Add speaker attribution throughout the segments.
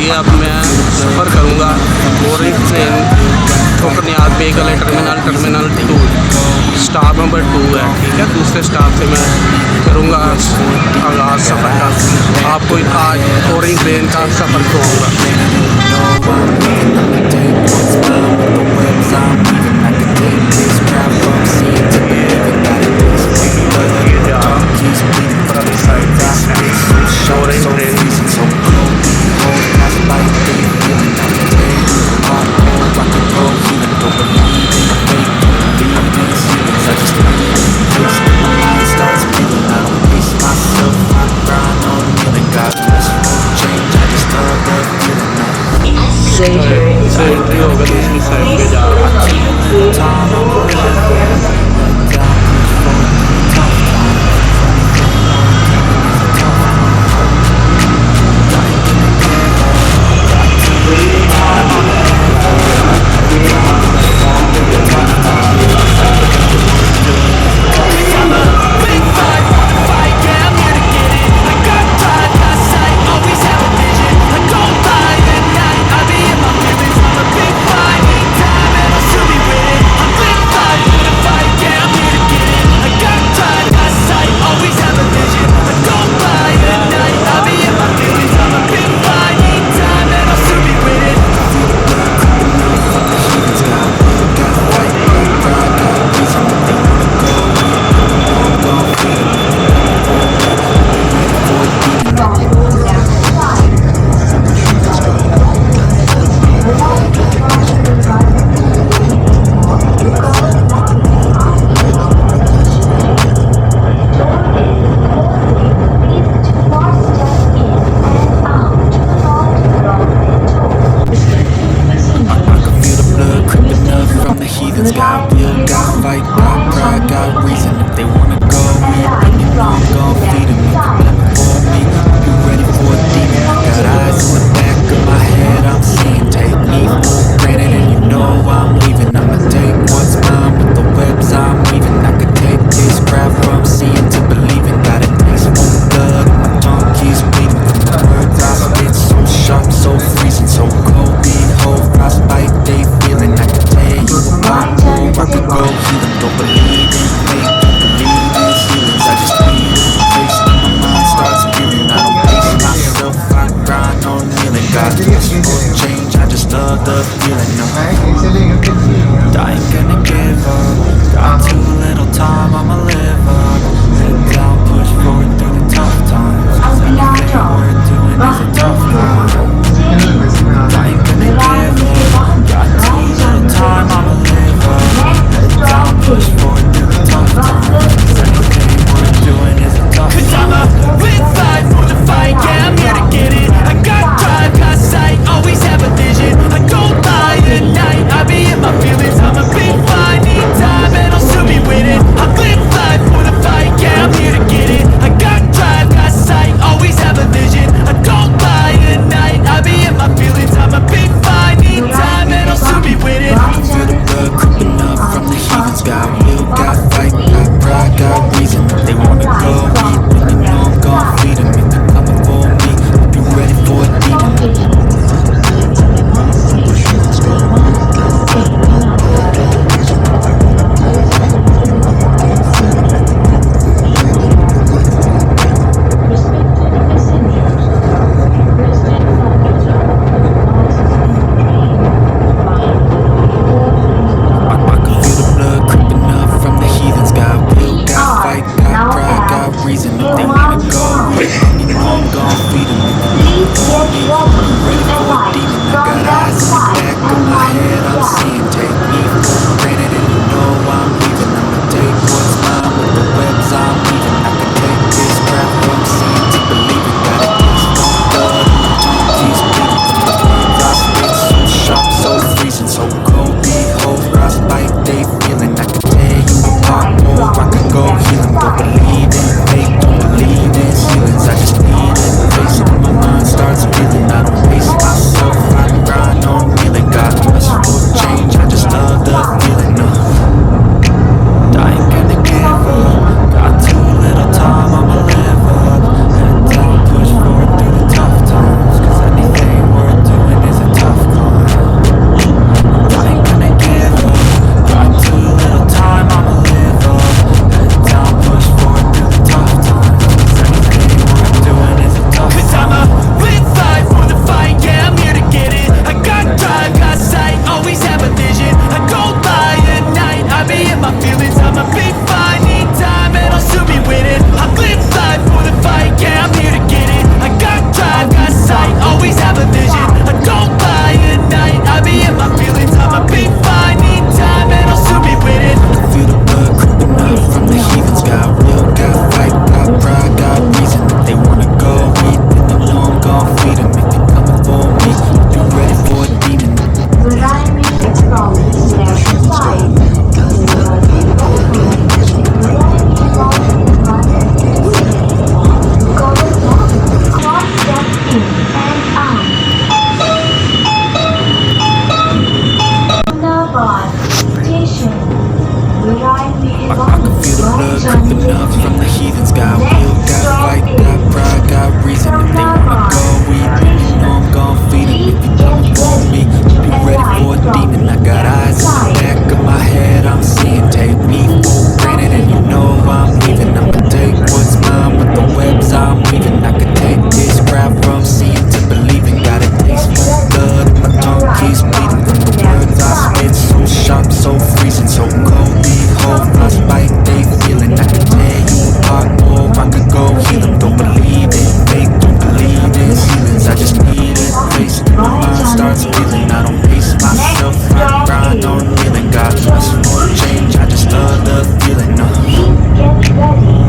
Speaker 1: ये अब मैं सफ़र करूँगा बोरिंग ट्रेन ठोकरनियाल बेगल टर्मिनल 2 स्टॉप नंबर 2 है, ठीक है। दूसरे स्टॉप से मैं करूँगा आगाज़ सफ़र का। आपको आज बोरिंग ट्रेन का सफ़र कराऊँगा। एंट्री होगा दूसरी साइड पे जा रहा है।
Speaker 2: creeping up from the heathens. Got will, got fight, got pride, got reason. If they wanna go eat, then you know I'm gon' feed them. If you coming for me, be ready for a demon. I got eyes in the back of my head, I'm seeing. Take me for granted and you know I'm leaving. I'ma take what's mine with the webs I'm weaving. I could take this crowd from seeing to believing. Got a taste for blood and my tongue keeps bleeding. From the words I spit, so sharp, so freezing, so cold. Behold, frostbite they feeling. I could tear you apart or I could go heal them. Don't believe it, fake, don't believe in ceilings. I just need a place, my mind starts feeling. I don't pace myself, I grind on feeling. God bless for change, I just love the feeling.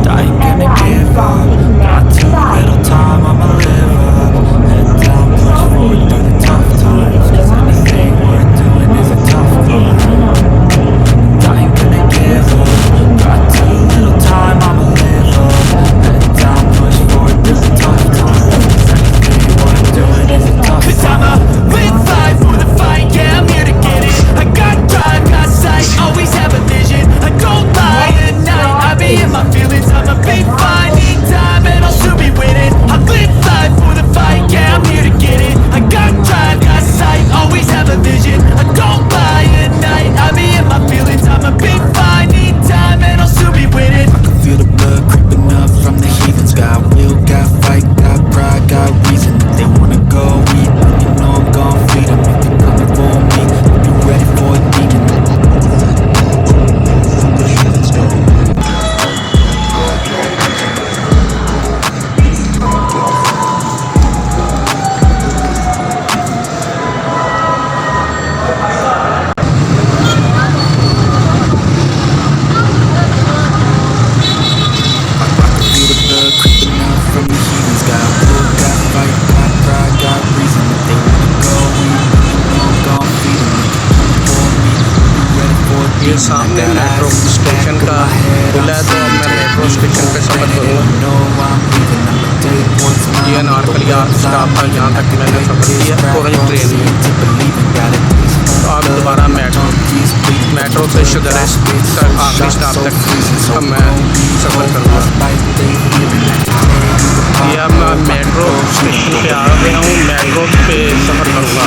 Speaker 2: I ain't gonna give up, got too little time, I'ma live up. Head down, push forward through the tough times, 'cause anything worth doing is a tough climb. I ain't gonna give up, got too little time, I'ma live up. Head down, push forward through the tough times, 'cause anything worth doing is a tough climb. 'Cause I'ma live life for the fight, yeah, I'm here to get it. I got drive, got sight, always have a vision. I don't lie at night, I be in my feelings. I'ma be fine, need time and I'll soon be winning. I live life for the fight, yeah, I'm here to get it. I got drive, got sight, always have a vision. I don't lie at night, I be in my feelings. I'ma be fine, need time and I'll soon be winning. I can feel the blood creeping up from the heathens. Got will, got fight, got pride, got reason. If they wanna go eat, then you know I'm gon' feed them. If you're coming for me, be ready for a demon.
Speaker 1: ये सामने metro station का पुल है, तो अब मैं metro station पे सफ़र करूँगा। ये नारकली स्टॉप था, यहाँ तक मैंने सफ़र किया ऑरेंज ट्रेन में। तो अब दोबारा मेट्रो से शुगर आखिरी स्टॉप तक अब मैं सफ़र करूँगा। ये अब मैं मेट्रो स्टेशन पे आ गया हूँ, मेट्रो पे सफ़र करूँगा।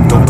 Speaker 1: Don't